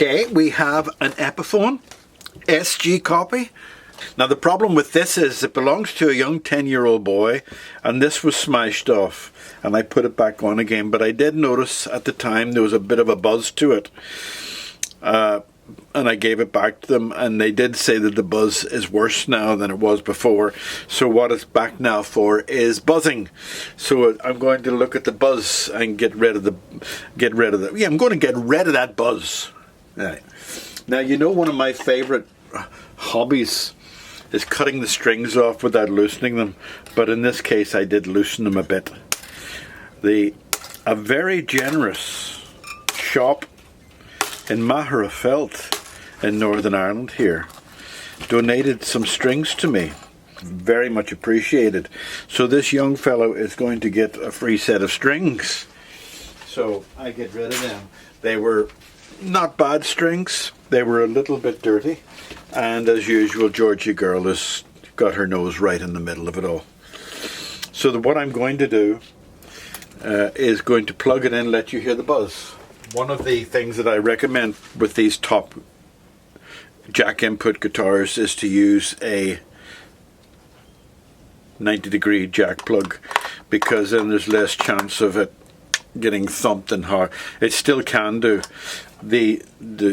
Okay, we have an Epiphone SG copy. Now the problem with this is it belongs to a young 10-year-old boy, and this was smashed off, and I put it back on again, but I did notice at the time there was a bit of a buzz to it, and I gave it back to them, and they did say that the buzz is worse now than it was before. So what it's back now for is buzzing. So I'm going to look at the buzz and get rid of the I'm going to get rid of that buzz. Right. Now, you know, one of my favorite hobbies is cutting the strings off without loosening them, but in this case I did loosen them a bit. A very generous shop in Maherafelt in Northern Ireland here donated some strings to me. Very much appreciated. So this young fellow is going to get a free set of strings. So I get rid of them. They were not bad strings. They were a little bit dirty. And as usual, Georgie Girl has got her nose right in the middle of it all. So what I'm going to do is going to plug it in, let you hear the buzz. One of the things that I recommend with these top jack input guitars is to use a 90-degree jack plug, because then there's less chance of it getting thumped and hard. It still can do. The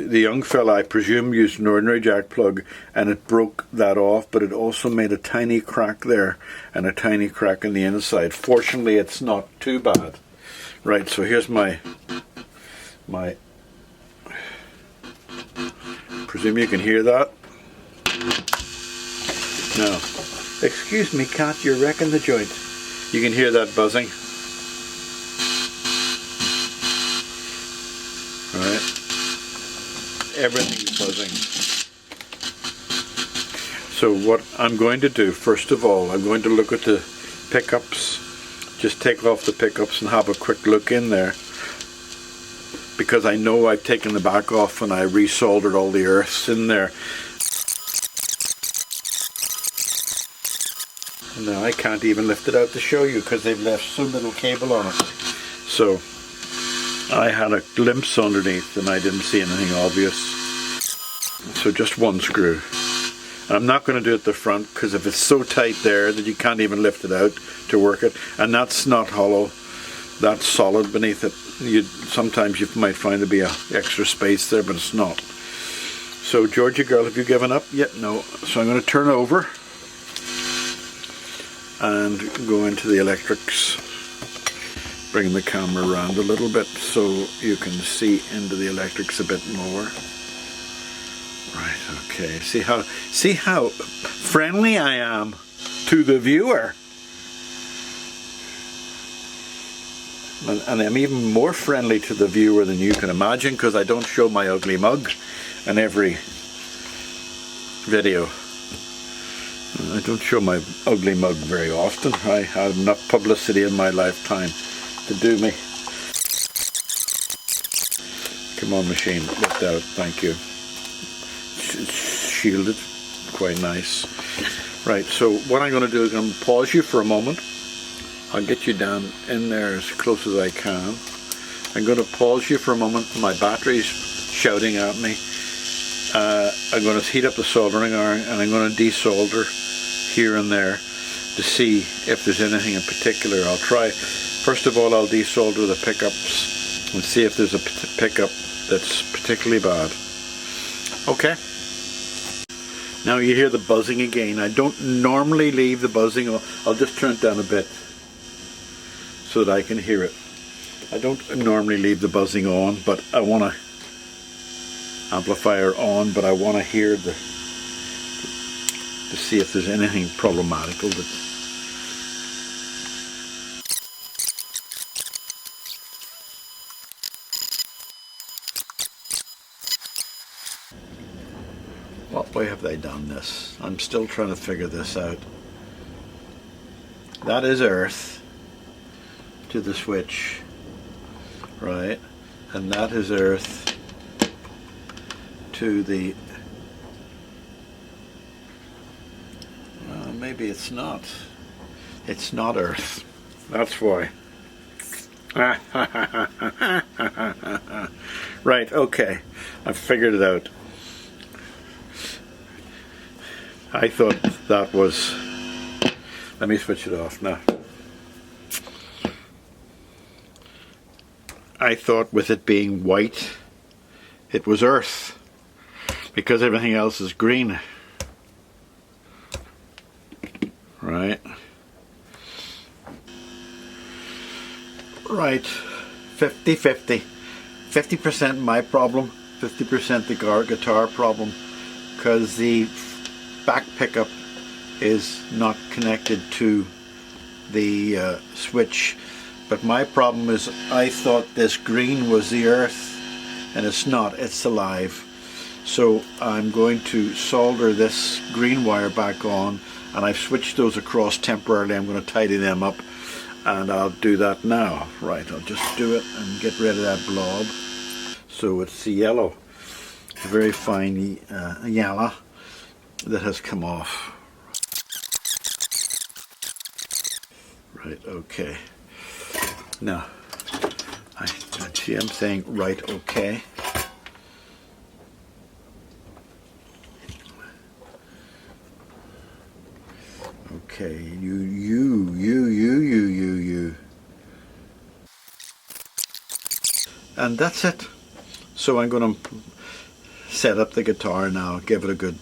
young fella, I presume, used an ordinary jack plug, and it broke that off, but it also made a tiny crack there and a tiny crack on the inside. Fortunately, it's not too bad. Right, so here's my presume you can hear that. Now, excuse me, cat, you're wrecking the joint. You can hear that buzzing. Right, everything's buzzing. So what I'm going to do, first of all, I'm going to look at the pickups. Just take off the pickups and have a quick look in there, because I know I've taken the back off and I resoldered all the earths in there. Now I can't even lift it out to show you because they've left so little cable on it. So I had a glimpse underneath and I didn't see anything obvious. So just one screw. And I'm not going to do it at the front, because if it's so tight there that you can't even lift it out to work it, and that's not hollow, that's solid beneath it. Sometimes you might find there be a extra space there, but it's not. So Georgie Girl, have you given up yet? No. So I'm going to turn over and go into the electrics. Bring the camera around a little bit so you can see into the electrics a bit more. Right, okay. See how friendly I am to the viewer. And I'm even more friendly to the viewer than you can imagine, because I don't show my ugly mug in every video. I don't show my ugly mug very often. I have enough publicity in my lifetime to do me. Come on, machine, lift out, thank you. It's shielded, quite nice. Right, so what I'm going to do is I'm going to pause you for a moment. I'll get you down in there as close as I can. I'm going to pause you for a moment. My battery's shouting at me. I'm going to heat up the soldering iron, and I'm going to desolder here and there to see if there's anything in particular. I'll try, first of all, I'll desolder the pickups and see if there's a pickup that's particularly bad. Okay. Now you hear the buzzing again. I don't normally leave the buzzing on. I'll just turn it down a bit so that I can hear it. I don't normally leave the buzzing on, but I want to amplifier on, but I want to hear to see if there's anything problematical that what way have they done this? I'm still trying to figure this out. That is earth to the switch, right? And that is earth to the maybe it's not earth. That's why. Right, okay. I figured it out. I thought that was... Let me switch it off now. I thought with it being white, it was earth, because everything else is green. Right. Right. 50-50. 50% my problem, 50% the guitar problem, because the back pickup is not connected to the switch. But my problem is I thought this green was the earth, and it's not, it's alive. So I'm going to solder this green wire back on, and I've switched those across temporarily. I'm going to tidy them up, and I'll do that now. Right, I'll just do it and get rid of that blob. So it's the yellow, very fine yellow that has come off. Right, okay. Now, I see I'm saying right, okay. Okay, you. And that's it. So I'm going to set up the guitar now, give it a good,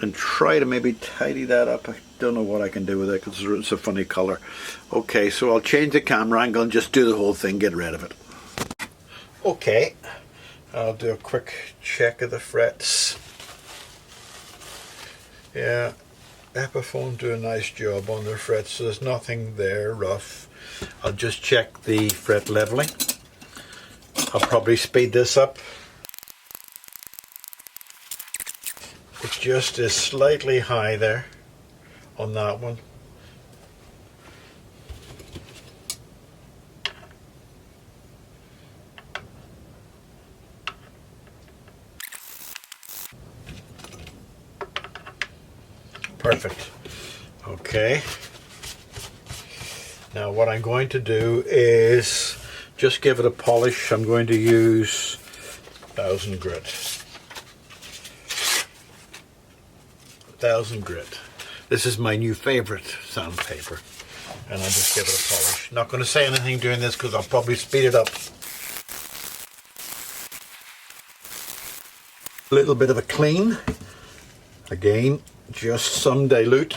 and try to maybe tidy that up. I don't know what I can do with it because it's a funny color. Okay, so I'll change the camera angle and just do the whole thing, get rid of it. Okay, I'll do a quick check of the frets. Yeah, Epiphone do a nice job on their frets, so there's nothing there rough. I'll just check the fret leveling. I'll probably speed this up. It just is slightly high there on that one. Perfect. Okay. Now what I'm going to do is just give it a polish. I'm going to use 1000 grit. 1000 grit. This is my new favorite sandpaper, and I'll just give it a polish. Not going to say anything doing this because I'll probably speed it up. A little bit of a clean. Again, just some dilute,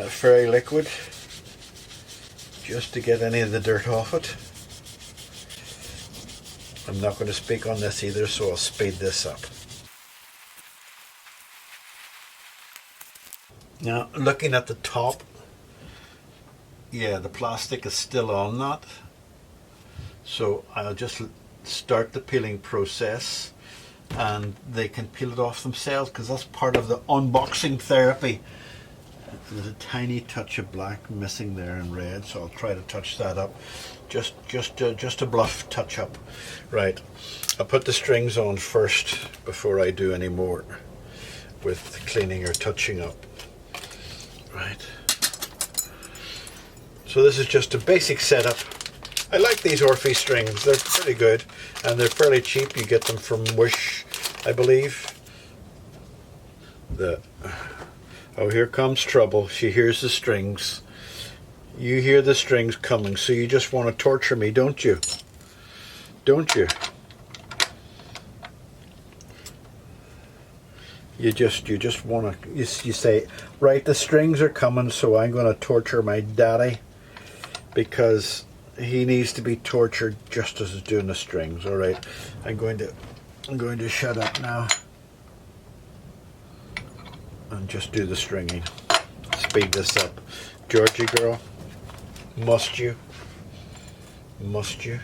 fairy liquid, just to get any of the dirt off it. I'm not going to speak on this either, so I'll speed this up. Now, looking at the top, yeah, the plastic is still on that. So I'll just start the peeling process, and they can peel it off themselves because that's part of the unboxing therapy. There's a tiny touch of black missing there in red, so I'll try to touch that up. Just a bluff touch up. Right, I'll put the strings on first before I do any more with cleaning or touching up. Right, so this is just a basic setup. I like these Orphe strings, they're pretty good and they're fairly cheap. You get them from Wish, I believe. Oh, here comes trouble. She hears the strings. You hear the strings coming, so you just want to torture me, don't you? Don't you? You just want to, you say, right, the strings are coming, so I'm going to torture my daddy because he needs to be tortured just as he's doing the strings. All right, I'm going to shut up now and just do the stringing. Speed this up. Georgie girl, must you? Must you?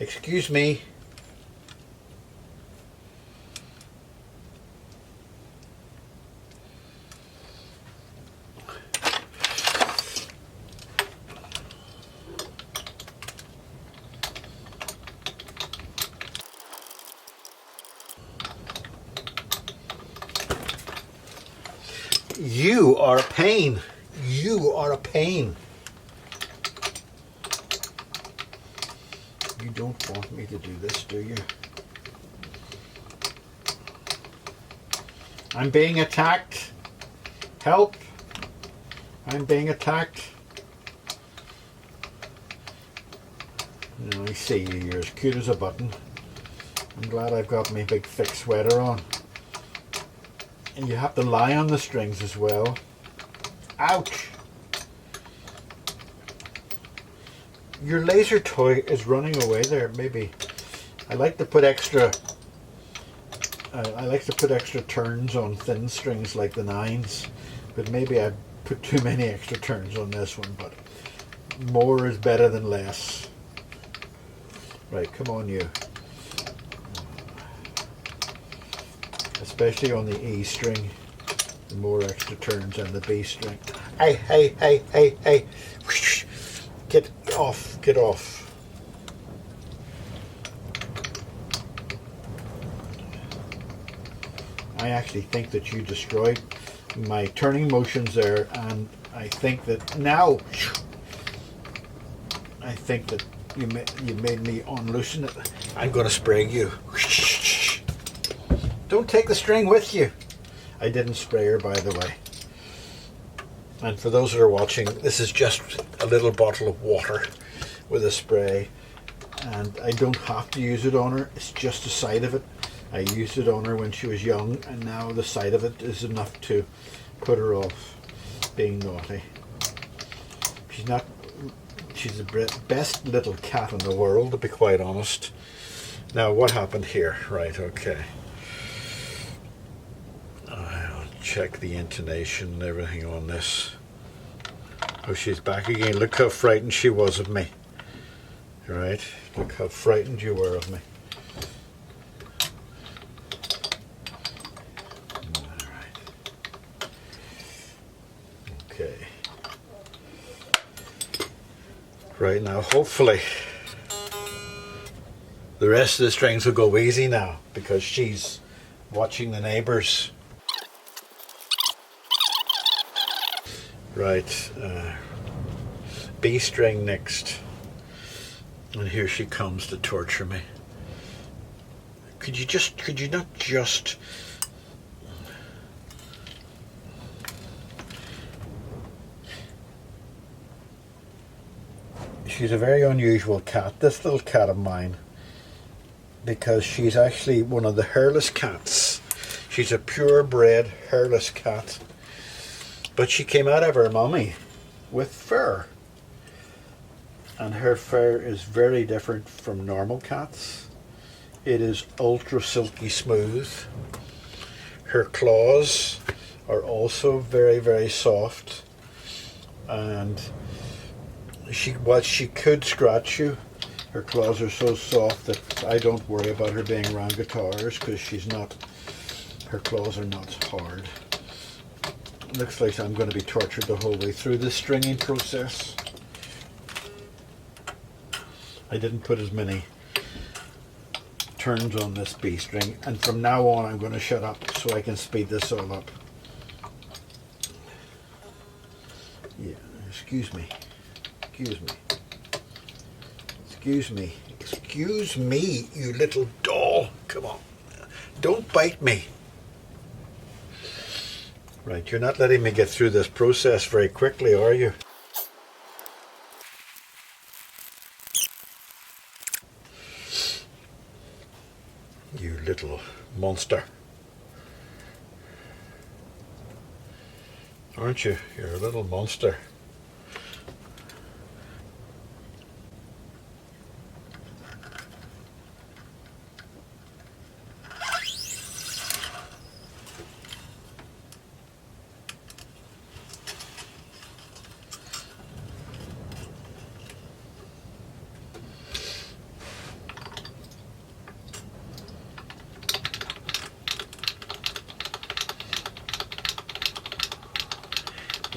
Excuse me. You are a pain. You are a pain. You don't want me to do this, do you? I'm being attacked. Help. I'm being attacked. I see you. You're as cute as a button. I'm glad I've got my big thick sweater on. And you have to lie on the strings as well. Ouch! Your laser toy is running away there. Maybe I like to put extra. I like to put extra turns on thin strings like the 9s, but maybe I put too many extra turns on this one. But more is better than less. Right, come on, you. Especially on the E string, the more extra turns on the B string. Hey, hey, hey, hey, hey. Get off, get off. I actually think that you destroyed my turning motions there, and I think that now, I think that you made me unloosen it. I'm going to spray you. Don't take the string with you. I didn't spray her, by the way. And for those that are watching, this is just a little bottle of water with a spray. And I don't have to use it on her. It's just the side of it. I used it on her when she was young, and now the sight of it is enough to put her off being naughty. She's the best little cat in the world, to be quite honest. Now, what happened here? Right, okay. I'll check the intonation and everything on this. Oh, she's back again. Look how frightened she was of me. Right, look how frightened you were of me. Okay. Right now, hopefully, the rest of the strings will go easy now because she's watching the neighbors. Right, B string next. And here she comes to torture me. Could you not just... She's a very unusual cat, this little cat of mine, because she's actually one of the hairless cats. She's a purebred hairless cat, but she came out of her mummy with fur, and her fur is very different from normal cats. It is ultra silky smooth. Her claws are also very, very soft, and while she could scratch you, her claws are so soft that I don't worry about her being around guitars because her claws are not hard. Looks like I'm going to be tortured the whole way through this stringing process. I didn't put as many turns on this B string, and from now on I'm going to shut up so I can speed this all up. Yeah, excuse me. Excuse me. Excuse me. Excuse me, you little doll. Come on. Don't bite me. Right, you're not letting me get through this process very quickly, are you? You little monster. Aren't you? You're a little monster.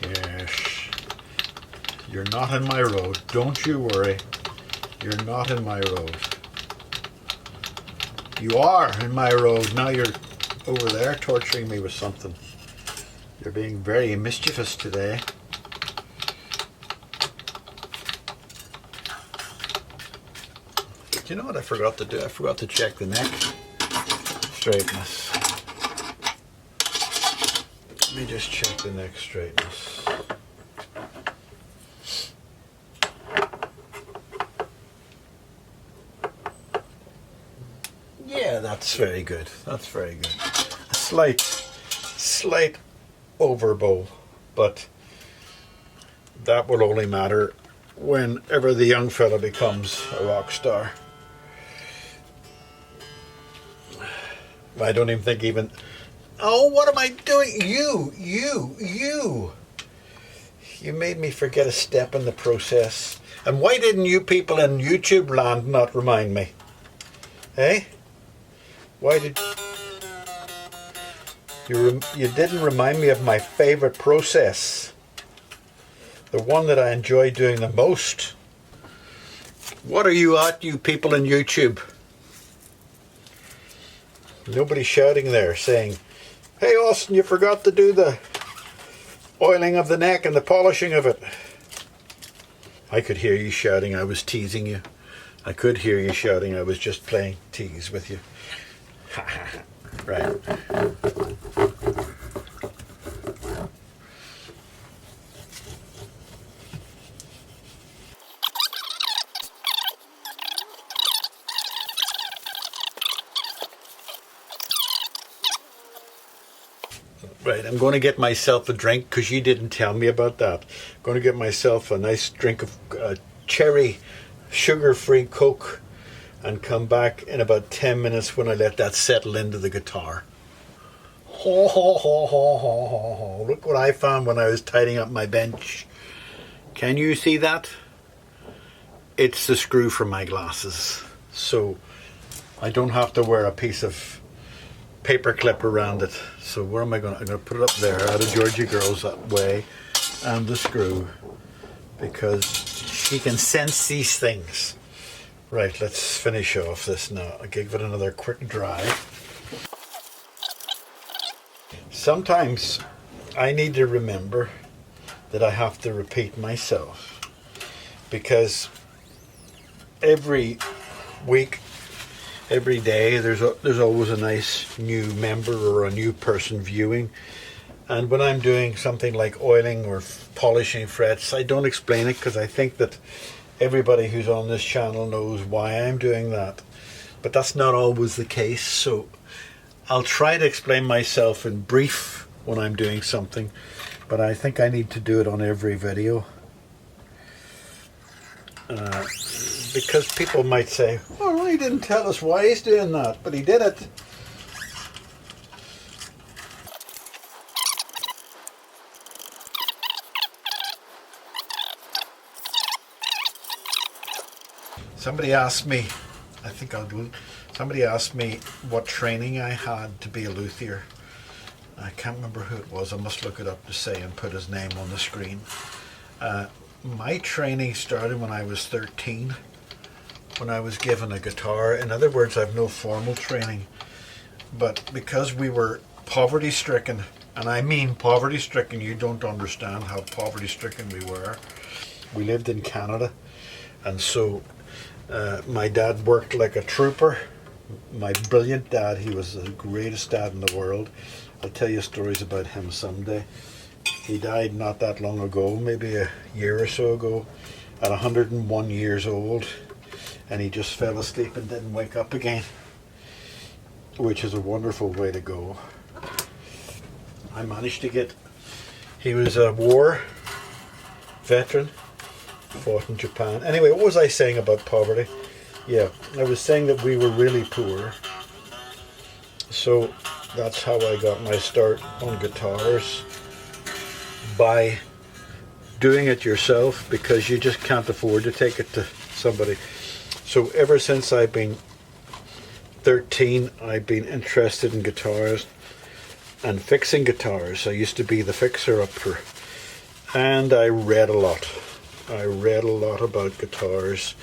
Yes. You're not in my road. Don't you worry. You're not in my road. You are in my road. Now you're over there torturing me with something. You're being very mischievous today. Do you know what I forgot to do? I forgot to check the neck straightness. Let me just check the neck straightness. Yeah, that's very good. That's very good. A slight overbow, but that will only matter whenever the young fella becomes a rock star. I don't even think even... Oh, what am I doing? You made me forget a step in the process. And why didn't you people in YouTube land not remind me? Eh? Why did... You didn't remind me of my favorite process. The one that I enjoy doing the most. What are you at, you people in YouTube? Nobody shouting there saying, "Hey Austin, you forgot to do the oiling of the neck and the polishing of it." I could hear you shouting I was teasing you. I could hear you shouting I was just playing tease with you. Right. Right, I'm going to get myself a drink because you didn't tell me about that. I'm going to get myself a nice drink of cherry sugar-free Coke and come back in about 10 minutes when I let that settle into the guitar. Ho, ho, ho, ho, ho, ho, ho. Look what I found when I was tidying up my bench. Can you see that? It's the screw for my glasses. So I don't have to wear a piece of paper clip around it. So where am I going? I'm going to put it up there out of Georgie Girl's that way, and the screw, because she can sense these things. Right, let's finish off this now. I'll give it another quick dry. Sometimes I need to remember that I have to repeat myself, because every week, every day, there's always a nice new member or a new person viewing. And when I'm doing something like oiling or polishing frets, I don't explain it because I think that everybody who's on this channel knows why I'm doing that. But that's not always the case, so I'll try to explain myself in brief when I'm doing something, but I think I need to do it on every video. Because people might say, "Oh, he didn't tell us why he's doing that," but he did it. Somebody asked me, somebody asked me what training I had to be a luthier. I can't remember who it was. I must look it up to say and put his name on the screen. My training started when I was 13, when I was given a guitar. In other words, I've no formal training, but because we were poverty stricken, and I mean poverty stricken, you don't understand how poverty stricken we were. We lived in Canada, and so my dad worked like a trooper. My brilliant dad, he was the greatest dad in the world. I'll tell you stories about him someday. He died not that long ago, maybe a year or so ago, at 101 years old, and he just fell asleep and didn't wake up again, which is a wonderful way to go. I managed to get, he was a war veteran, fought in Japan. Anyway, what was I saying about poverty? Yeah, I was saying that we were really poor, so that's how I got my start on guitars, by doing it yourself, because you just can't afford to take it to somebody. So ever since I've been 13, I've been interested in guitars and fixing guitars. I used to be the fixer-upper, and I read a lot. I read a lot about guitars,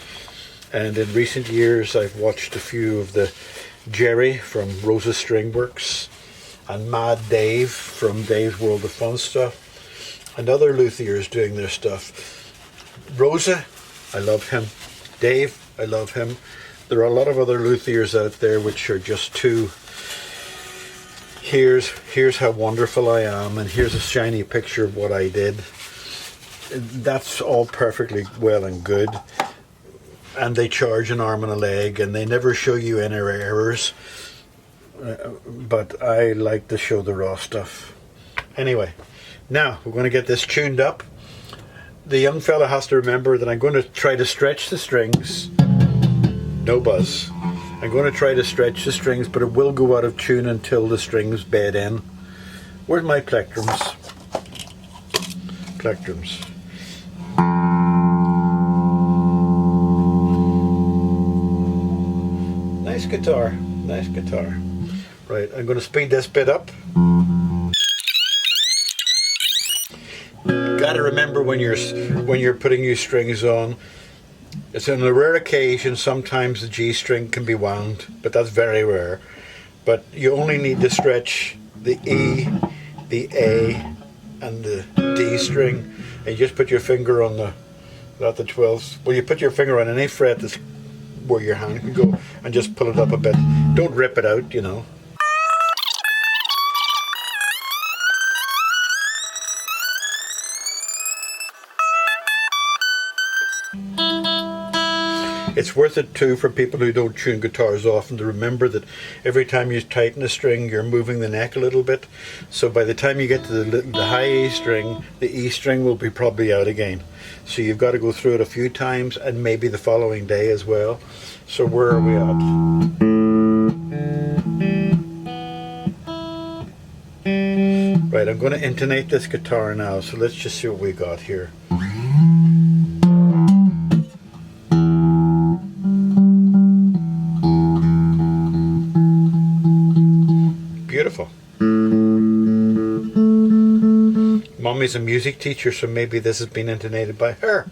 and in recent years I've watched a few of the Jerry from Rosa String Works, and Mad Dave from Dave's World of Fun Stuff, and other luthiers doing their stuff. Rosa, I love him. Dave, I love him. There are a lot of other luthiers out there which are just too, here's how wonderful I am, and here's a shiny picture of what I did. That's all perfectly well and good, and they charge an arm and a leg, and they never show you any errors, but I like to show the raw stuff. Anyway, now we're going to get this tuned up. The young fella has to remember that I'm going to try to stretch the strings. No buzz. I'm going to try to stretch the strings, but it will go out of tune until the strings bed in. Where's my plectrums? Plectrums. Nice guitar. Nice guitar. Right, I'm going to speed this bit up. Got to remember when you're putting new strings on, it's on a rare occasion sometimes the G string can be wound, but that's very rare. But you only need to stretch the E, the A, and the D string, and you just put your finger on the 12th. Well, you put your finger on any fret that's where your hand can go, and just pull it up a bit. Don't rip it out, you know. It's worth it too for people who don't tune guitars often to remember that every time you tighten a string you're moving the neck a little bit, so by the time you get to the high E string, the E string will be probably out again, so you've got to go through it a few times and maybe the following day as well. So where are we at? Right, I'm going to intonate this guitar now, so let's just see what we got here. Beautiful. Mommy's a music teacher, so maybe this has been intonated by her.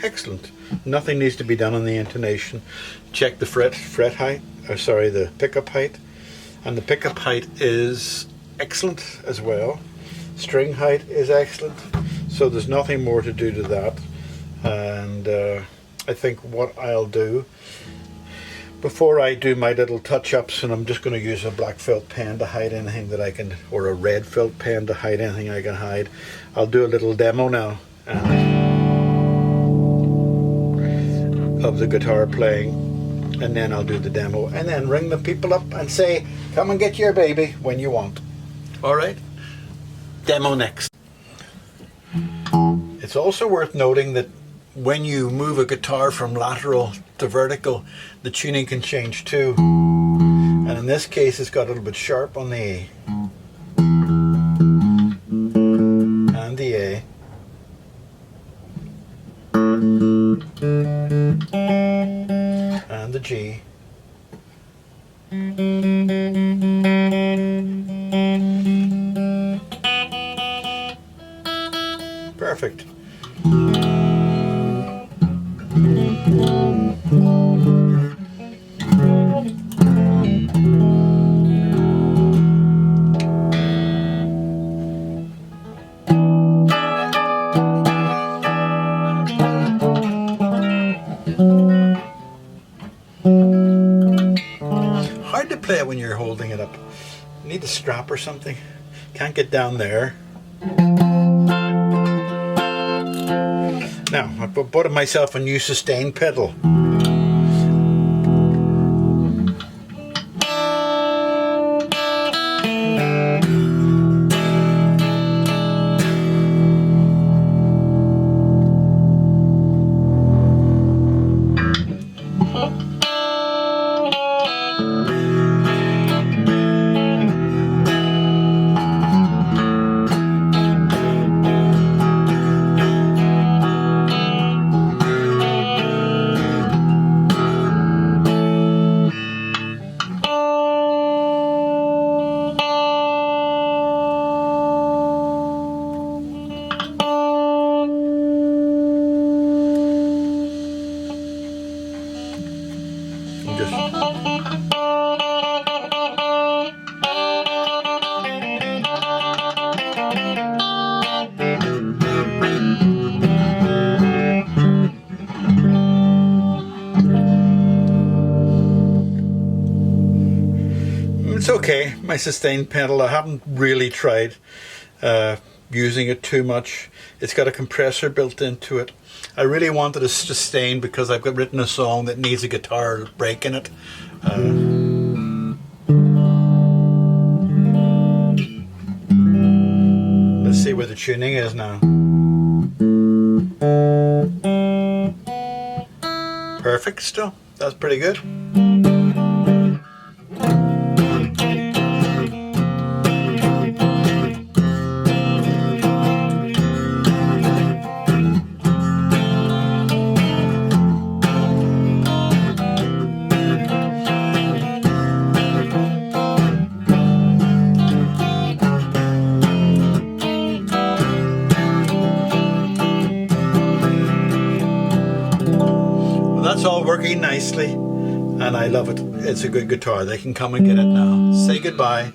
Excellent. Nothing needs to be done on the intonation. Check the fret height, the pickup height, and the pickup height is excellent as well. String height is excellent. So there's nothing more to do to that, and I think what I'll do before I do my little touch-ups, and I'm just going to use a black felt pen to hide anything that I can, or a red felt pen to hide anything I can hide. I'll do a little demo now of the guitar playing, and then I'll do the demo, and then ring the people up and say, come and get your baby when you want. Alright, demo next. It's also worth noting that when you move a guitar from lateral to vertical, the tuning can change too. And in this case, it's got a little bit sharp on the E. And the A. And the G. Perfect. Hard to play it when you're holding it up. You need a strap or something. Can't get down there. Now, I bought myself a new sustain pedal. It's okay, my sustain pedal. I haven't really tried using it too much. It's got a compressor built into it. I really wanted a sustain because I've got written a song that needs a guitar break in it. Let's see where the tuning is now. Perfect still. That's pretty good. That's all working nicely, and I love it. It's a good guitar. They can come and get it now. Say goodbye.